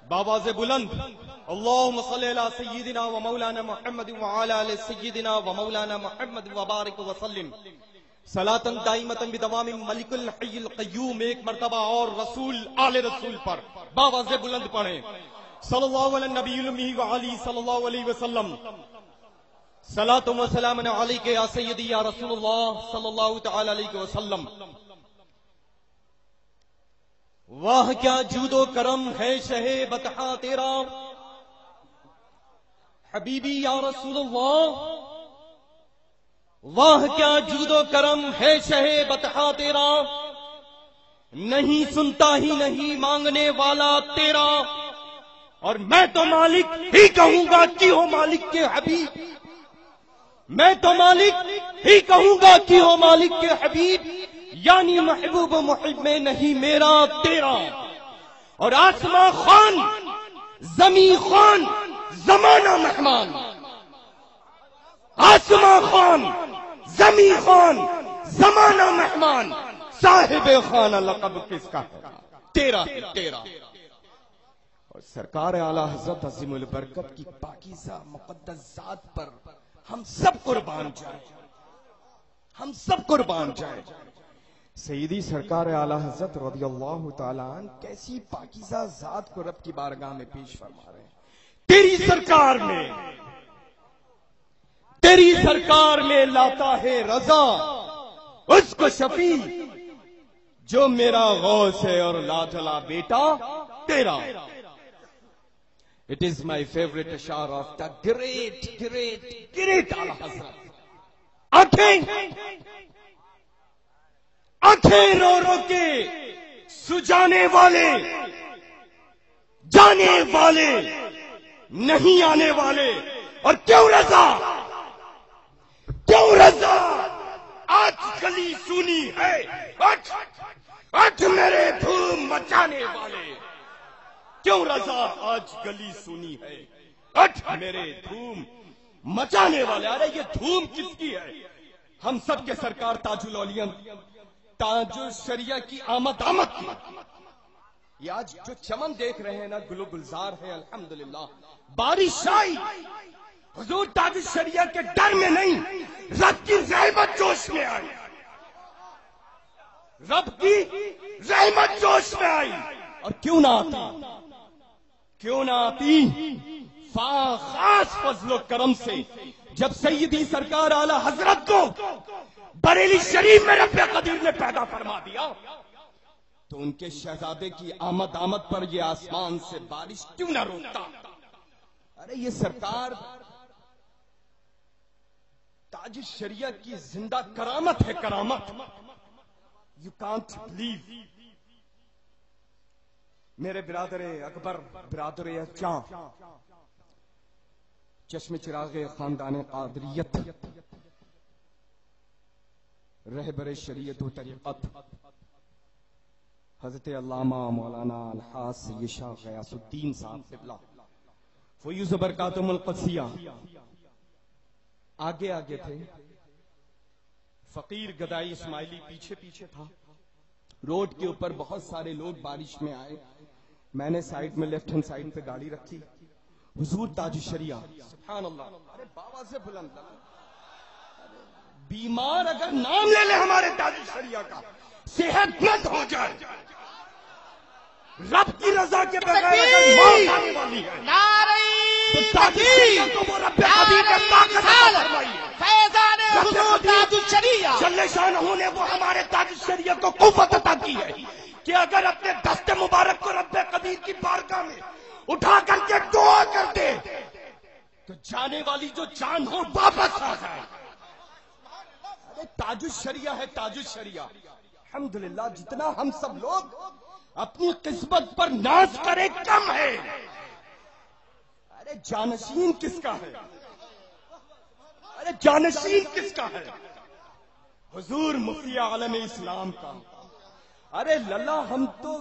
باواز بلند اللهم صل على سيدنا ومولانا محمد وعلى آل سيدنا ومولانا محمد وبارك وسلم صلاۃ دائمۃ بدوام ملک الحی القیوم. ایک مرتبہ اور رسول آل رسول پر باواز بلند پڑھیں. صلی اللہ علی النبی الامی وعلی صلی اللہ علیہ وسلم. صلاۃ و سلام علیک یا سیدی یا رسول اللہ صلی اللہ تعالی علیہ وسلم. واہ کیا جود و کرم ہے شہ بطحہ تیرا حبیبی یا رسول اللہ. واہ کیا جود و کرم ہے شہ بطحہ تیرا نہیں سنتا ہی نہیں مانگنے والا تیرا. اور میں تو مالک ہی کہوں گا کہ ہو مالک کے حبیب. میں تو مالک ہی کہوں گا کہ ہو مالک کے حبیب. یعنی محبوب محب میں نہیں میرا تیرا. اور آسمان خان زمین خان زمانہ مہمان. آسمان خان زمین خان زمانہ مہمان. صاحب خانہ لقب کس کا ہے؟ تیرا ہے تیرا. اور سرکار اعلی حضرت عظیم البرکت کی پاکیزہ مقدس ذات پر ہم سب قربان جائیں. ہم سب قربان جائیں. سیدی سرکار اعلی حضرت رضی اللہ تعالیٰ عنہ کیسی پاکیزہ ذات کو رب کی بارگاہ میں پیش فرما رہے ہیں. تیری سرکار میں لاتا ہے رضا اس کو شفیع جو میرا غوث ہے اور لاجلا بیٹا تیرا. It is my favorite ashar of the great Ala Hazrat. آنکھیں رو رو کے سجانے والے جانے والے نہیں آنے والے. اور کیوں رضا آج گلی سونی ہے. اٹھ میرے دھوم مچانے والے. کیوں رضا آج گلی سونی ہے. اٹھ میرے دھوم مچانے والے. ارے یہ دھوم کس کی ہے؟ ہم سب کے سرکار تاج الاولیاء تاج الشریعہ کی آمد کی. یہ آج جو چمن دیکھ رہے ہیں نا گل و گلزار ہے. الحمدللہ بارش آئی. حضور تاج الشریعہ کے ڈر میں نہیں رب کی رحمت جوش میں آئی. رب کی رحمت جوش میں آئی. اور کیوں نہ آتی خاص فضل و کرم سے جب سیدی سرکار اعلی حضرت کو بریلی شریف میں رب قدیر نے پیدا فرما دیا تو ان کے شہزادے کی آمد پر یہ آسمان سے بارش کیوں نہ روکتا. ارے یہ سرکار تاج الشریعہ کی زندہ کرامت ہے. کرامت یو کانٹ بلیو. میرے برادر اکبر برادر اچاں چشم چراغ خاندان قادریت رہبر شریعت و طریقت حضرت علامہ مولانا الحاج سید شاہ غیاث الدین صاحب قبلہ فیوز برکاتہم القدسیہ آگے تھے. فقیر گدائی اسماعیلی پیچھے تھا. روڈ کے اوپر بہت سارے لوگ بارش میں آئے. میں نے سائیڈ میں لیفٹ ہینڈ سائیڈ پہ گاڑی رکھی. حضور تاج الشریعہ سبحان اللہ. ارے بابا سے بلند بیمار اگر نام لے لے ہمارے تاج الشریعہ کا صحت مند ہو جائے. رب کی رضا کے بغیر اگر موت آنے والی ہے تو تاج الشریعہ کو وہ رب قدیر نے طاقت عطا فرمائی ہے. تاج الشریعہ جل شانہ نے وہ ہمارے تاج الشریعہ کو قوت عطا کی ہے کہ اگر اپنے دست مبارک کو رب قدیر کی بارگاہ میں اٹھا کر کے دعا کر دے تو جانے والی جو جان ہو واپس آ جائے. تاج الشریعہ ہے تاج الشریعہ. الحمدللہ جتنا ہم سب لوگ اپنی قسمت پر ناز کرے کم ہے. ارے جانشین کس کا ہے؟ حضور مفتی عالم اسلام کا. ارے للہ ہم تو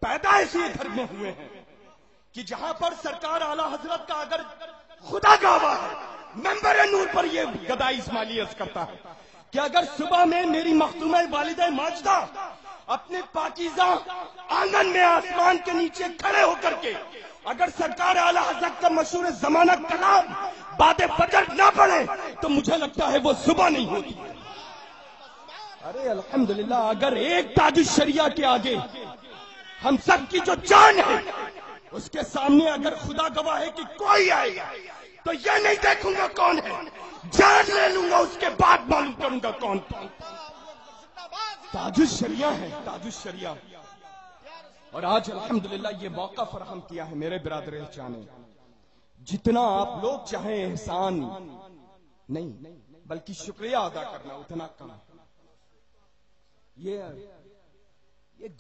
پیدا اسی گھر میں ہوئے ہیں کہ جہاں پر سرکار اعلی حضرت کا اگر خدا گواہ ہے ممبر نور پر یہ گدائی اسماعیلی عرض کرتا ہے کہ اگر صبح میں میری مختومہ والدہ ماجدہ اپنے پاکیزہ آنگن میں آسمان کے نیچے کھڑے ہو کر کے اگر سرکار اعلی حضرت کا مشہور زمانہ کلام بعد فجر نہ پڑھے تو مجھے لگتا ہے وہ صبح نہیں ہوتی. ارے الحمدللہ اگر ایک تاج الشریعہ کے آگے ہم سب کی جو جان ہے اس کے سامنے اگر خدا گواہ ہے کہ کوئی آئے گا تو یہ نہیں دیکھوں گا کون ہے, جان لے لوں گا, اس کے بعد معلوم کروں گا کون. تاج الشریعہ ہے, تاج الشریعہ. اور آج الحمدللہ یہ موقع فراہم کیا ہے میرے برادر جانے, جتنا آپ لوگ چاہیں احسان نہیں بلکہ شکریہ ادا کرنا اتنا کم. یہ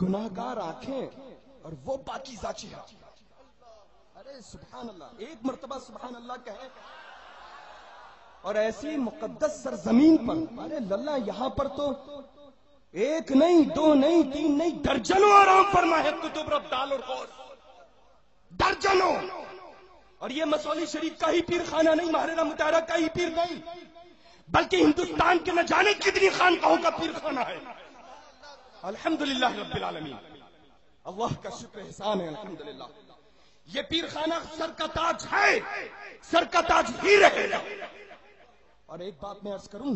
گناہگار آنکھیں اور وہ پاکیزہ چہرہ. ارے سبحان اللہ, ایک مرتبہ سبحان اللہ کہے. اور ایسی مقدس سرزمین پر, ارے للہ یہاں پر تو ایک نہیں, دو نہیں, تین نہیں, درجنوں آرام فرما ہے کتب رب ڈال اور غوث, درجنوں. اور یہ مسولی شریف کا ہی پیر خانہ نہیں, محررہ مطہرہ کا ہی پیر نہیں, بلکہ ہندوستان کے نہ جانے کتنی خانقاہوں کا پیر خانہ ہے. الحمدللہ رب العالمین, اللہ کا شکر احسان ہے الحمدللہ. یہ پیر خانہ سر کا تاج ہے, سر کا تاج ہی رہے گا. اور ایک بات میں عرض کروں,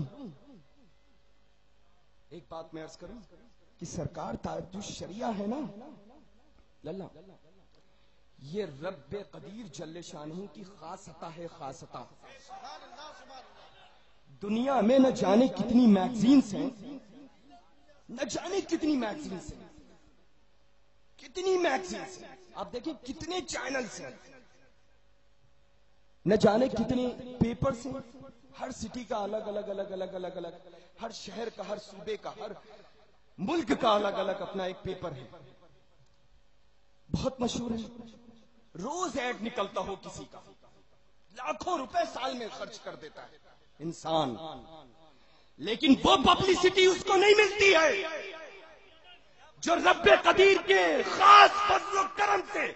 کہ سرکار تاج الشریعہ ہے نا للہ, یہ رب قدیر جل شانہ کی خاص عطا ہے, خاص عطا. دنیا میں نہ جانے کتنی میگزینز ہیں, نہ جانے کتنی میگزینز ہیں, کتنی میگزینز ہیں. آپ دیکھیں کتنے چینلز ہیں, نہ جانے کتنے پیپرز ہیں. ہر سٹی کا الگ الگ الگ الگ الگ الگ, ہر شہر کا, ہر صوبے کا, ہر ملک کا الگ الگ اپنا ایک پیپر ہے, بہت مشہور ہے. روز ایڈ نکلتا ہو کسی کا, لاکھوں روپے سال میں خرچ کر دیتا ہے انسان, لیکن وہ پبلسٹی اس کو نہیں ملتی ہے جو رب قدیر کے خاص فضل و کرم سے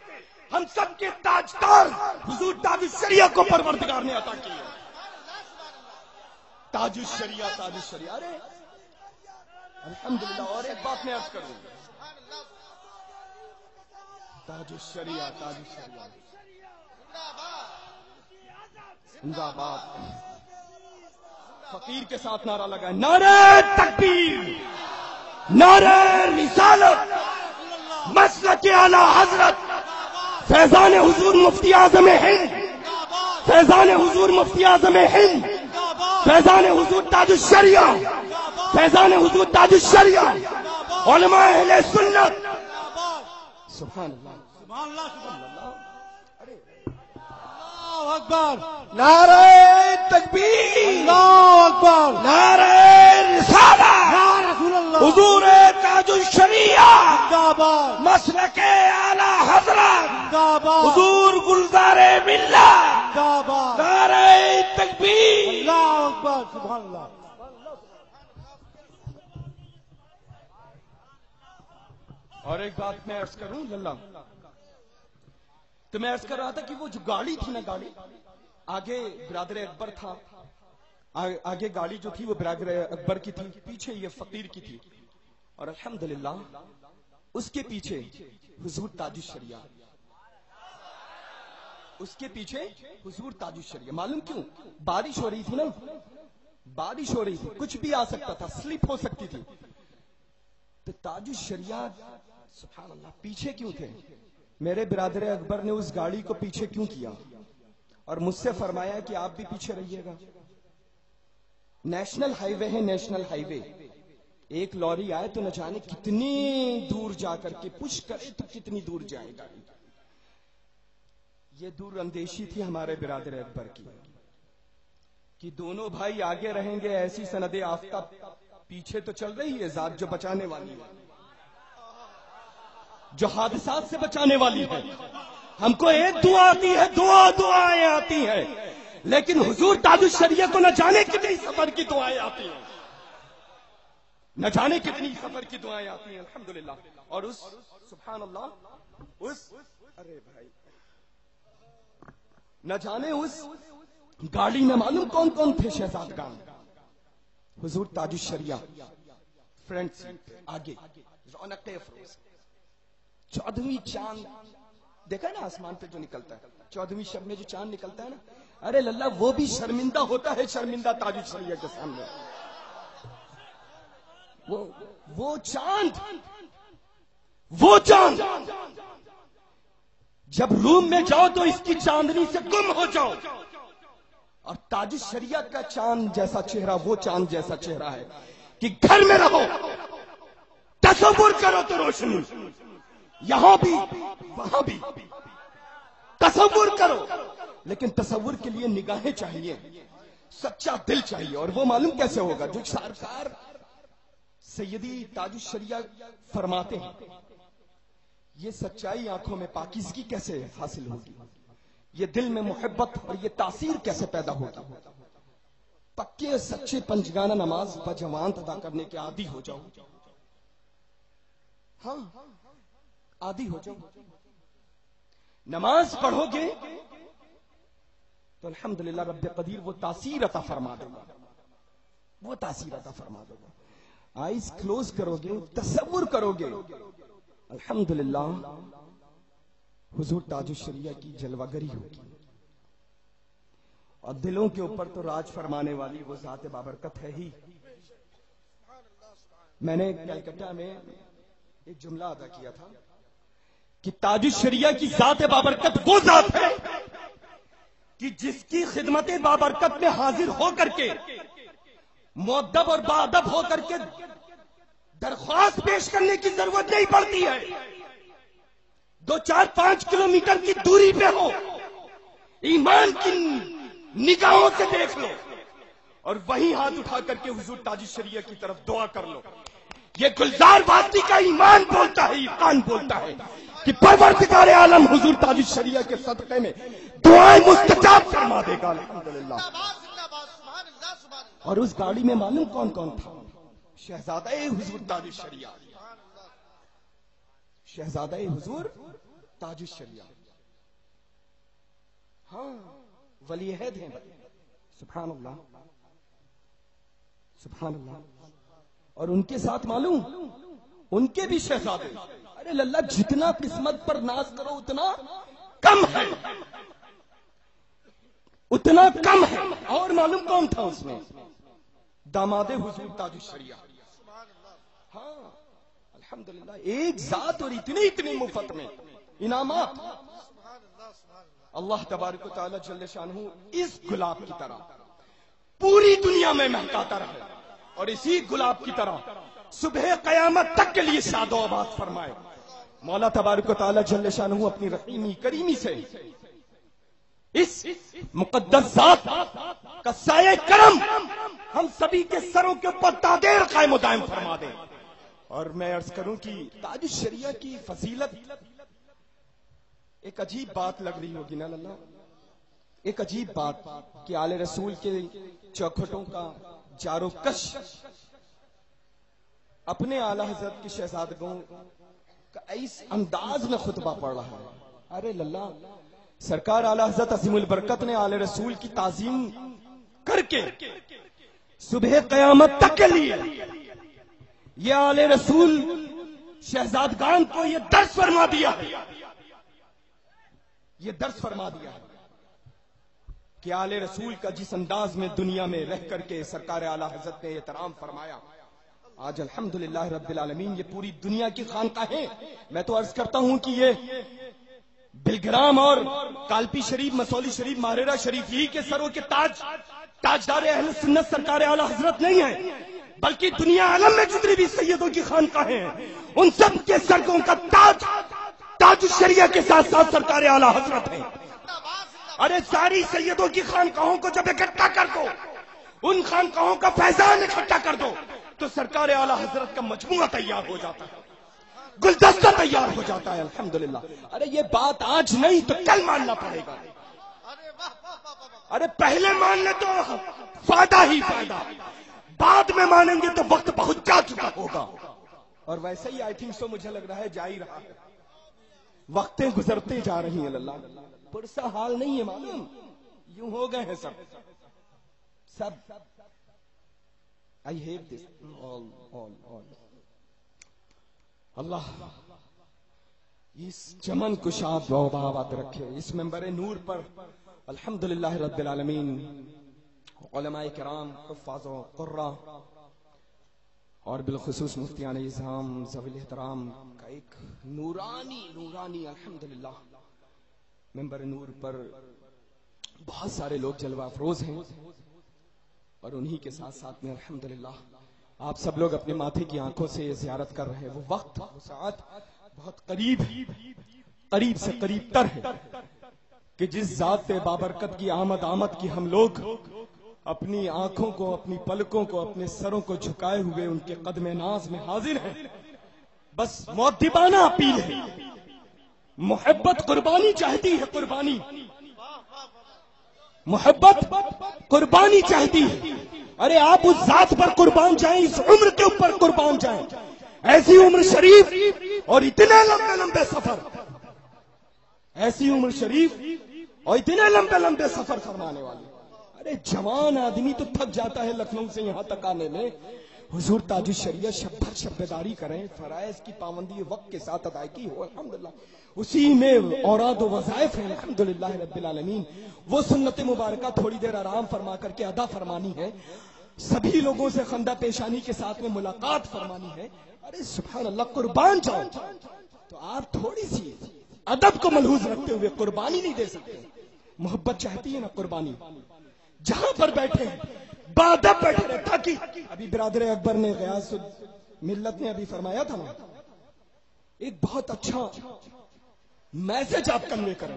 ہم سب کے تاجدار حضور تاج الشریعہ کو پروردگار نے عطا کی ہے. تاج الشریعہ, تاج الشریعہ. ارے الحمدللہ. اور ایک بات میں عرض کروں, تاج الشریعہ, تاج الشریعہ زندہ باد. فقیر کے ساتھ نعرہ لگائے, نعرہ تکبیر, نعرہ رسالت, مسلک اعلی حضرت فیضان حضور مفتی اعظم ہند, فیضان حضور مفتی اعظم ہند, فیضان حضور تاج الشریعہ, فیضان حضور تاج الشریعہ, علماء اہل سنت. سبحان اللہ, سبحان اللہ, سبحان اللہ. اللہ اکبر, نعرہ تکبیر, اللہ اکبر, نعرہ رسالت, یا رسول اللہ, حضور تاج الشریعہ, مسلک اعلی حضرت, حضور گلزار ملت, نعرہ تکبیر, اللہ اکبر, سبحان اللہ. اور ایک بات میں عرض کروں للہ, تو میں عرض کر رہا تھا کہ وہ جو گاڑی تھی نا, گاڑی آگے برادر اکبر تھا, آگے گاڑی جو تھی وہ برادر اکبر کی تھی, پیچھے یہ فقیر کی تھی, اور الحمدللہ اس کے پیچھے حضور تاج الشریعہ, اس کے پیچھے حضور تاج الشریعہ. معلوم کیوں؟ بارش ہو رہی تھی نا, بارش ہو رہی تھی, کچھ بھی آ سکتا تھا, سلپ ہو سکتی تھی, تو تاج الشریعہ سبحان اللہ پیچھے کیوں تھے؟ میرے برادر اکبر نے اس گاڑی کو پیچھے کیوں کیا اور مجھ سے فرمایا کہ آپ بھی پیچھے رہیے گا. نیشنل ہائی وے ہے, نیشنل ہائی وے, ایک لوری آئے تو نہ جانے کتنی دور جا کر کے پش کرے تو کتنی دور جائے گاڑی. یہ دور اندیشی تھی ہمارے برادر اکبر کی کہ دونوں بھائی آگے رہیں گے, ایسی سند آفتاب پیچھے تو چل رہی ہے ذات جو بچانے والی ہے, جو حادثات سے بچانے والی ہے. ہم کو ایک دعا آتی ہے, دعائیں آتی ہیں, لیکن حضور تاج الشریعہ کو نہ جانے کتنی سفر کی دعائیں آتی ہیں, نہ جانے کتنی سفر کی دعائیں آتی ہیں الحمدللہ. اور اس سبحان اللہ اس ارے بھائی نہ جانے اس گاڑی میں معلوم کون کون تھے شہزادگان. حضور تاج الشریعہ, فرنٹ سیٹ پہ آگے رونق افروز 14ویں چاند دیکھا نا آسمان پہ جو نکلتا ہے 14ویں شب میں جو چاند نکلتا ہے نا, ارے للہ وہ بھی شرمندہ ہوتا ہے شرمندہ تاج الشریعہ کے سامنے. وہ چاند جب روم میں جاؤ تو اس کی چاندنی سے گم ہو جاؤ, اور تاج الشریعہ کا چاند جیسا چہرہ وہ چاند جیسا چہرہ ہے کہ گھر میں رہو تصور کرو تو روشنی یہاں بھی وہاں بھی تصور کرو, لیکن تصور کے لیے نگاہیں چاہیے, سچا دل چاہیے. اور وہ معلوم کیسے ہوگا؟ جو سرکار سیدی تاج الشریعہ فرماتے ہیں یہ سچائی آنکھوں میں پاکیزگی کیسے حاصل ہوگی, یہ دل میں محبت اور یہ تاثیر کیسے پیدا ہوگی. پکے سچے پنجگانہ نماز بجوان ادا کرنے کے عادی ہو جاؤ, ہاں عادی ہو جاؤ. نماز پڑھو گے تو الحمدللہ رب قدیر وہ تاثیر عطا فرما دے گا, وہ تاثیر عطا فرما دے گا. آئیز کلوز کرو گے, تصور کرو گے, الحمدللہ حضور تاج الشریعہ کی جلوہ گری ہوگی. اور دلوں کے اوپر تو راج فرمانے والی وہ ذات بابرکت ہے ہی. میں نے کلکتہ میں ایک جملہ ادا کیا تھا کہ تاج الشریعہ کی ذات بابرکت وہ ذات ہے کہ جس کی خدمت بابرکت میں حاضر ہو کر کے مؤدب اور باادب ہو کر کے درخواست پیش کرنے کی ضرورت نہیں پڑتی ہے. 2-4-5 کلومیٹر کی دوری پہ ہو, ایمان کی نگاہوں سے دیکھ لو اور وہیں ہاتھ اٹھا کر کے حضور تاج الشریعہ کی طرف دعا کر لو. یہ گلزار وادی کا ایمان بولتا ہے, ایمان بولتا ہے کہ پروردگار عالم حضور تاج الشریعہ کے صدقے میں دعائیں مستجاب فرما دے گا الحمدللہ. اور اس گاڑی میں معلوم کون کون تھا؟ شہزادہ حضور تاج الشریعہ, شہزادہ حضور تاج الشریعہ, ہاں ولی عہد ہیں. سبحان اللہ سبحان اللہ. اور ان کے ساتھ معلوم ان کے بھی شہزادے. ارے للہ جتنا قسمت پر ناز کرو اتنا کم ہے, اتنا کم ہے. اور معلوم کون تھا اس میں؟ داماد حضور تاج الشریعہ. ہاں الحمدللہ ایک ذات اور اتنی مفت میں انعامات. اللہ تبارک و تعالی جل شانہ اس گلاب کی طرح پوری دنیا میں مہکاتا رہے اور اسی گلاب کی طرح صبح قیامت تک کے لیے شاد و آباد فرمائے. مولا تبارک و تعالی جل شانہ اپنی رحیمی کریمی سے اس مقدس ذات کا سایہ کرم ہم سبھی کے سروں کے اوپر تادیر قائم و دائم فرما دے. اور میں عرض کروں کہ تاج الشریعہ کی فضیلت ایک عجیب بات لگ رہی ہوگی نا اللہ, ایک عجیب بات کہ آل رسول کے چوکھٹوں کا جارو کش اپنے اعلی حضرت کی شہزادگوں کا اس انداز میں خطبہ پڑھ رہا ہے. ارے للہ سرکار اعلی حضرت عظیم البرکت نے آل رسول کی تعظیم کر کے صبح قیامت تک کے لیے یہ آل رسول شہزادگان کو یہ درس فرما دیا ہے, یہ درس فرما دیا ہے کہ آل رسول کا جس انداز میں دنیا میں رہ کر کے سرکار اعلی حضرت نے احترام فرمایا, آج الحمدللہ رب العالمین یہ پوری دنیا کی خانقاہیں, میں تو عرض کرتا ہوں کہ یہ بلگرام اور کالپی شریف, مسولی شریف, ماریرا شریف ہی کے سروں کے تاجدار اہل سنت سرکار اعلی حضرت نہیں ہیں, بلکہ دنیا عالم میں جتنی بھی سیدوں کی خانقاہیں ہیں ان سب کے سروں کا تاج تاج الشریعہ کے ساتھ ساتھ سرکار اعلی حضرت ہیں. ارے ساری سیدوں کی خانقاہوں کو جب اکٹھا کر دو, ان خانقاہوں کا فیضان اکٹھا کر دو تو سرکار اعلی حضرت کا مجموعہ تیار ہو جاتا ہے, گلدستہ تیار ہو جاتا ہے الحمدللہ. ارے یہ بات آج نہیں تو کل ماننا پڑے گا. ارے پہلے ماننے تو فائدہ ہی فائدہ, بعد میں مانیں گے تو وقت بہت جا چکا ہوگا. اور ویسے ہی آئی تھنک سو مجھے لگ رہا ہے جا ہی رہا ہے, وقتیں گزرتے جا رہی ہیں. اللہ پرسا حال نہیں ہے معلوم, یوں ہو گئے ہیں سب I hate this. All. اللہ اس چمن کو شاد و آباد رکھے. اس منبر نور پر الحمدللہ رب العالمین علماء کرام، حفاظ و قراء اور بالخصوص مفتیان اعظام ذوی الاحترام کا ایک نورانی الحمدللہ منبر نور پر بہت سارے لوگ جلوہ افروز ہیں، اور انہی کے ساتھ ساتھ میں الحمدللہ آپ سب لوگ اپنے ماتھے کی آنکھوں سے زیارت کر رہے ہیں. وہ وقت، وہ ساعت بہت قریب سے قریب تر ہے کہ جس ذات بابرکت کی آمد کی ہم لوگ اپنی آنکھوں کو، اپنی پلکوں کو، اپنے سروں کو جھکائے ہوئے ان کے قدم ناز میں حاضر ہیں. بس مؤدبانہ اپیل ہے، محبت قربانی چاہتی ہے، قربانی، محبت قربانی چاہتی ہے. ارے آپ اس ذات پر قربان جائیں، اس عمر کے اوپر قربان جائیں. ایسی عمر شریف اور اتنے لمبے سفر، ایسی عمر شریف اور اتنے لمبے سفر فرمانے والے. ارے جوان آدمی تو تھک جاتا ہے لکھنؤ سے یہاں تک آنے میں. حضور تاج الشریعہ شب بھر شبیداری کریں، فرائض کی پابندی وقت کے ساتھ ادائیگی ہو، الحمدللہ اسی میں اوراد و وظائف ہیں الحمدللہ رب العالمین. وہ سنت مبارکہ تھوڑی دیر آرام فرما کر کے ادا فرمانی ہے، سبھی لوگوں سے خندہ پیشانی کے ساتھ میں ملاقات فرمانی ہے. ارے سبحان اللہ، قربان جاؤ تو آپ تھوڑی سی ادب کو ملحوظ رکھتے ہوئے قربانی نہیں دے سکتے. محبت چاہتی ہے نا قربانی. جہاں پر بیٹھے ہیں بادب بیٹھے رہے، تاکہ ابھی برادر اکبر نے غیاث ملت نے ابھی فرمایا تھا نا، ایک بہت اچھا میسج آپ کنوے کریں،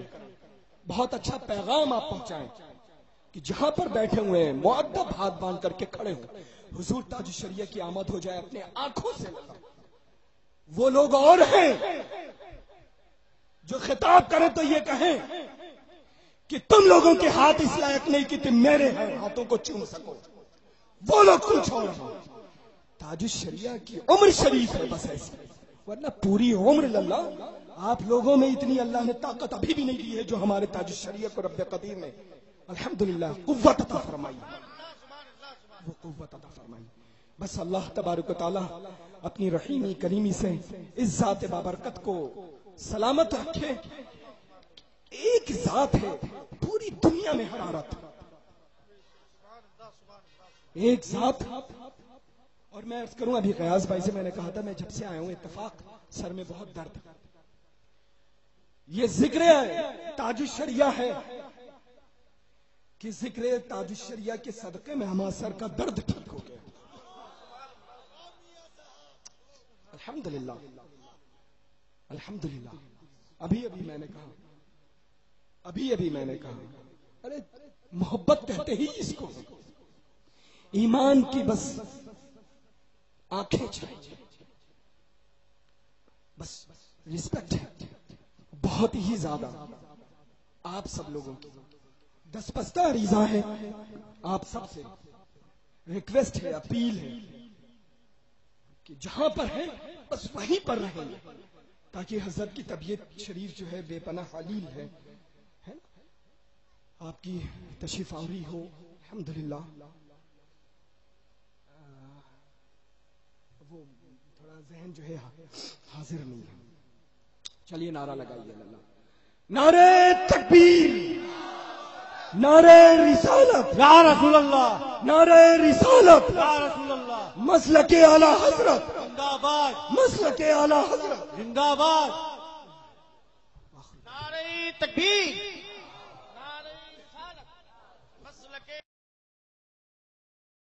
بہت اچھا پیغام آپ پہنچائیں کہ جہاں پر بیٹھے ہوئے ہیں مؤدب ہاتھ باندھ کر کے کھڑے ہوں، حضور تاج الشریعہ کی آمد ہو جائے اپنے آنکھوں سے. وہ لوگ اور ہیں جو خطاب کریں تو یہ کہیں کہ تم لوگوں کے ہاتھ اس لائق نہیں کہ تم میرے ہاتھوں کو چوم سکو. وہ لوگ کچھ اور ہیں. تاج الشریعہ کی عمر شریف ہے بس ایسی، ورنہ پوری عمر اللہ آپ لوگوں میں اتنی اللہ نے طاقت ابھی بھی نہیں دی ہے جو ہمارے تاج الشریعہ کو رب قدیر نے الحمدللہ قوت عطا فرمائی، وہ قوت عطا فرمائی. بس اللہ تبارک و تعالی اپنی رحیمی کریمی سے اس ذات بابرکت کو سلامت رکھے. ایک ذات ہے پوری دنیا میں حرارت، ایک ذات. اور میں عرض کروں، ابھی غیاث بھائی سے میں نے کہا تھا میں جب سے آیا ہوں اتفاق سر میں بہت درد. یہ ذکر تاج الشریعہ ہے کہ ذکر تاج الشریعہ کے صدقے میں ہمارا سر کا درد ٹھیک ہو گیا الحمدللہ الحمدللہ. ابھی میں نے کہا ارے محبت کہتے ہی اس کو، ایمان کی بس آنکھیں چاہیے، بس رسپیکٹ ہے بہت ہی زیادہ آپ سب لوگوں کی. دسپستہ عریضہ ہے آپ سب سے، ریکویسٹ ہے، اپیل ہے کہ جہاں پر ہے بس وہیں پر رہیں تاکہ حضرت کی طبیعت شریف جو ہے بے پناہ علیل ہے، آپ کی تشریف آوری ہو الحمدللہ. وہ تھوڑا ذہن جو ہے حاضر نہیں ہے. چلیے نعرہ لگائیے اللہ. نعرہ تکبیر، نعرہ رسالت یا رسول اللہ، نعرہ رسالت یا رسول اللہ، مسلک اعلی حضرت زندہ باد، مسلک اعلی حضرت زندہ باد. نعرہ تکبیر.